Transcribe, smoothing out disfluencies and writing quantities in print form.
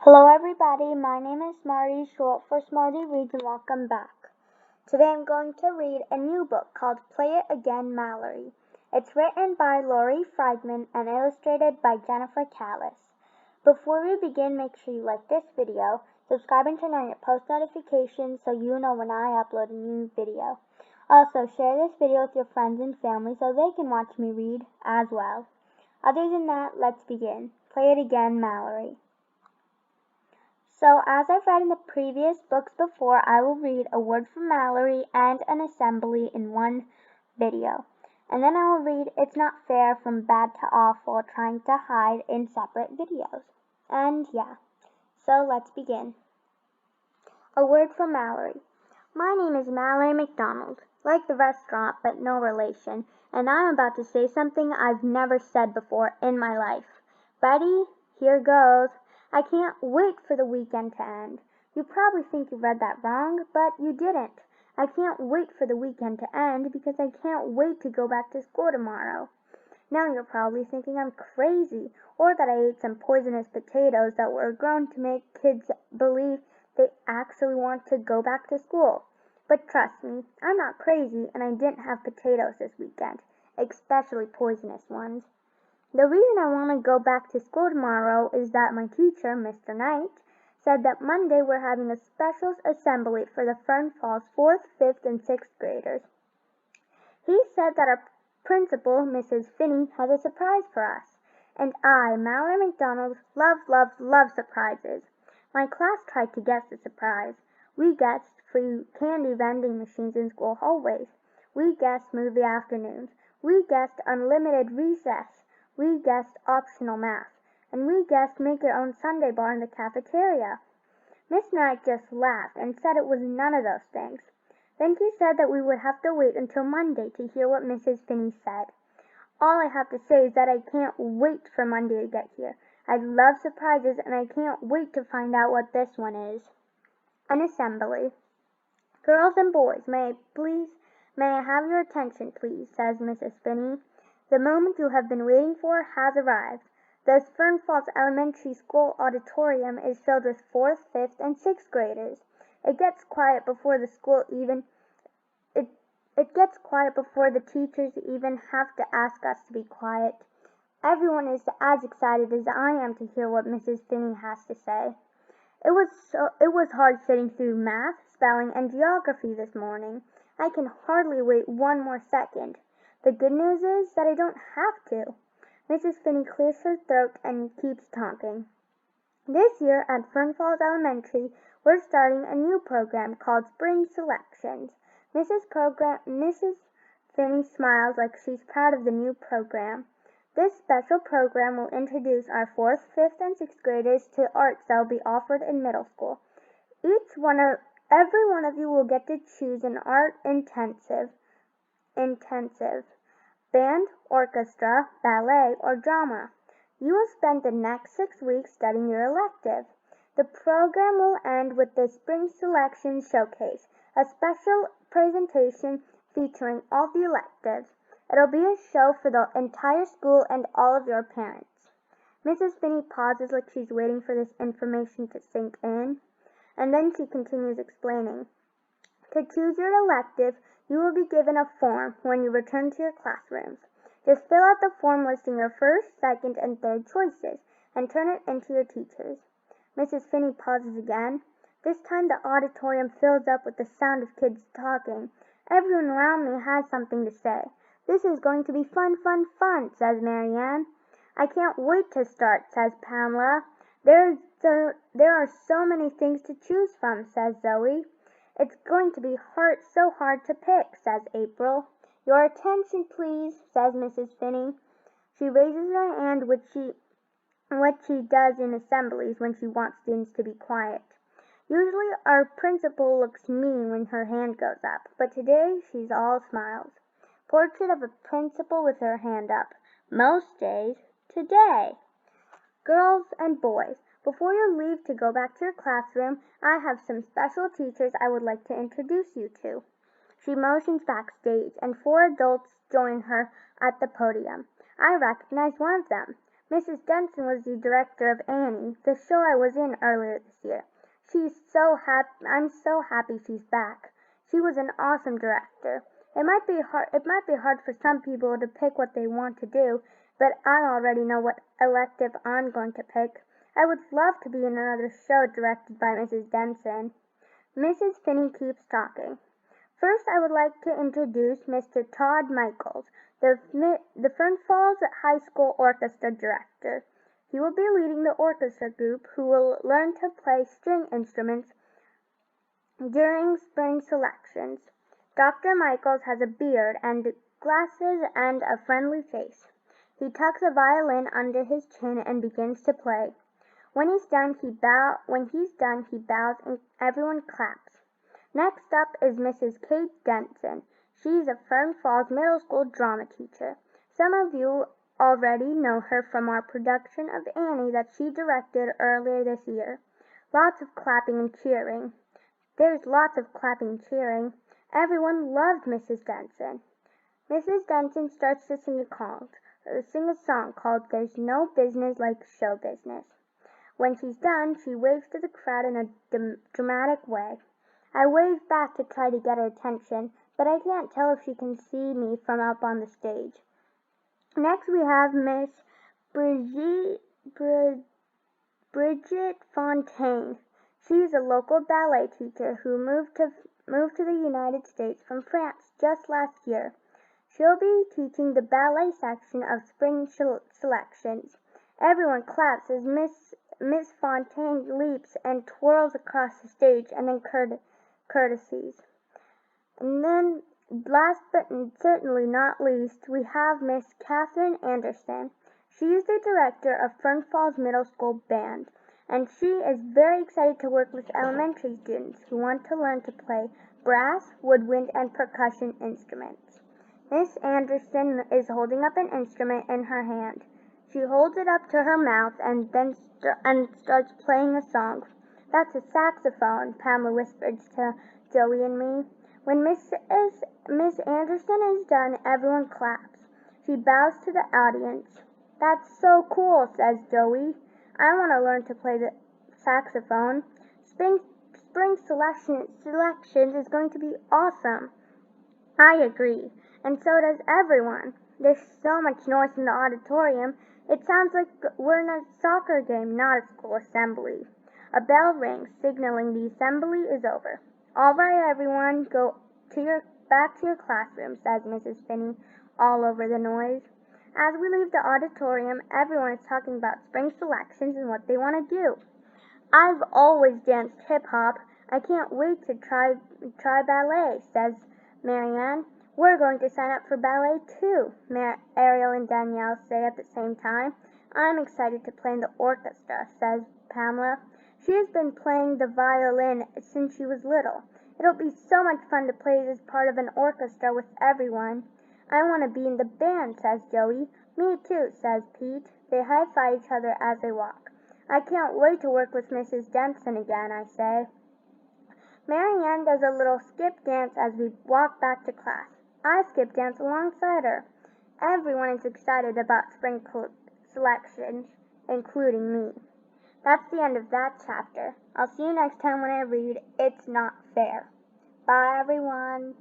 Hello everybody, my name is Marty, short for Smarty Reads, and welcome back. Today I'm going to read a new book called Play It Again, Mallory. It's written by Laurie Friedman and illustrated by Jennifer Callis. Before we begin, make sure you like this video, subscribe and turn on your post notifications so you know when I upload a new video. Also, share this video with your friends and family so they can watch me read as well. Other than that, let's begin. Play It Again, Mallory. So, as I've read in the previous books before, I will read a word from Mallory and an assembly in one video. And then I will read It's Not Fair from Bad to Awful, trying to hide in separate videos. And yeah, so let's begin. A word from Mallory. My name is Mallory McDonald, like the restaurant, but no relation, and I'm about to say something I've never said before in my life. Ready? Here goes. I can't wait for the weekend to end. You probably think you read that wrong, but you didn't. I can't wait for the weekend to end because I can't wait to go back to school tomorrow. Now you're probably thinking I'm crazy, or that I ate some poisonous potatoes that were grown to make kids believe they actually want to go back to school. But trust me, I'm not crazy, and I didn't have potatoes this weekend, especially poisonous ones. The reason I want to go back to school tomorrow is that my teacher, Mr. Knight, said that Monday we're having a special assembly for the Fern Falls 4th, 5th, and 6th graders. He said that our principal, Mrs. Finney, has a surprise for us. And I, Mallory McDonald, love surprises. My class tried to guess the surprise. We guessed free candy vending machines in school hallways. We guessed movie afternoons. We guessed unlimited recess. We guessed optional math, and we guessed make your own sundae bar in the cafeteria. Miss Knight just laughed and said it was none of those things. Then she said that we would have to wait until Monday to hear what Mrs. Finney said. All I have to say is that I can't wait for Monday to get here. I love surprises, and I can't wait to find out what this one is. An assembly. Girls and boys, may I have your attention, please, says Mrs. Finney. The moment you have been waiting for has arrived. The Fern Falls Elementary School auditorium is filled with 4th, 5th, and 6th graders. It gets quiet before the teachers even have to ask us to be quiet. Everyone is as excited as I am to hear what Mrs. Finney has to say. It was hard sitting through math, spelling, and geography this morning. I can hardly wait one more second. The good news is that I don't have to. Mrs. Finney clears her throat and keeps talking. This year at Fern Falls Elementary, we're starting a new program called Spring Selections. Mrs. Finney smiles like she's proud of the new program. This special program will introduce our 4th, 5th, and 6th graders to arts that will be offered in middle school. Every one of you will get to choose an art intensive, band, orchestra, ballet, or drama. You will spend the next 6 weeks studying your elective. The program will end with the Spring Selection Showcase, a special presentation featuring all the electives. It'll be a show for the entire school and all of your parents. Mrs. Finney pauses like she's waiting for this information to sink in, and then she continues explaining. To choose your elective, you will be given a form when you return to your classrooms. Just fill out the form listing your first, second, and third choices, and turn it into your teachers. Mrs. Finney pauses again. This time the auditorium fills up with the sound of kids talking. Everyone around me has something to say. This is going to be fun, says Marianne. I can't wait to start, says Pamela. There are so many things to choose from, says Zoe. It's going to be so hard to pick, says April. Your attention, please, says Mrs. Finney. She raises her hand, which she does in assemblies when she wants students to be quiet. Usually our principal looks mean when her hand goes up, but today she's all smiles. Portrait of a principal with her hand up. Most days, today. Girls and boys, before you leave to go back to your classroom, I have some special teachers I would like to introduce you to. She motions backstage, and 4 adults join her at the podium. I recognize one of them. Mrs. Denson was the director of Annie, the show I was in earlier this year. I'm so happy she's back. She was an awesome director. It might be hard for some people to pick what they want to do, but I already know what elective I'm going to pick. I would love to be in another show directed by Mrs. Denson. Mrs. Finney keeps talking. First, I would like to introduce Mr. Todd Michaels, the Fern Falls High School orchestra director. He will be leading the orchestra group, who will learn to play string instruments during spring selections. Dr. Michaels has a beard and glasses and a friendly face. He tucks a violin under his chin and begins to play. When he's done, he bows and everyone claps. Next up is Mrs. Kate Denson. She's a Fern Falls Middle School drama teacher. Some of you already know her from our production of Annie that she directed earlier this year. Lots of clapping and cheering. There's lots of clapping and cheering. Everyone loved Mrs. Denson. Mrs. Denson starts to sing a song called There's No Business Like Show Business. When she's done, she waves to the crowd in a dramatic way. I wave back to try to get her attention, but I can't tell if she can see me from up on the stage. Next we have Miss Bridget Fontaine. She's a local ballet teacher who moved to the United States from France just last year. She'll be teaching the ballet section of spring selections. Everyone claps as Miss Fontaine leaps and twirls across the stage and then courtesies. And then, last but certainly not least, we have Miss Catherine Anderson. She is the director of Fern Falls Middle School Band, and she is very excited to work with elementary students who want to learn to play brass, woodwind, and percussion instruments. Miss Anderson is holding up an instrument in her hand. She holds it up to her mouth and then starts playing a song. That's a saxophone, Pamela whispered to Joey and me. When Miss Anderson is done, everyone claps. She bows to the audience. That's so cool, says Joey. I want to learn to play the saxophone. Spring selections is going to be awesome. I agree, and so does everyone. There's so much noise in the auditorium, it sounds like we're in a soccer game, not a school assembly. A bell rings, signaling the assembly is over. All right, everyone, go back to your classroom, says Mrs. Finney, all over the noise. As we leave the auditorium, everyone is talking about spring selections and what they want to do. I've always danced hip-hop. I can't wait to try ballet, says Marianne. We're going to sign up for ballet too, Ariel and Danielle say at the same time. I'm excited to play in the orchestra, says Pamela. She has been playing the violin since she was little. It'll be so much fun to play as part of an orchestra with everyone. I want to be in the band, says Joey. Me too, says Pete. They high-five each other as they walk. I can't wait to work with Mrs. Denson again, I say. Marianne does a little skip dance as we walk back to class. I skip dance alongside her. Everyone is excited about spring selections, including me. That's the end of that chapter. I'll see you next time when I read It's Not Fair. Bye, everyone.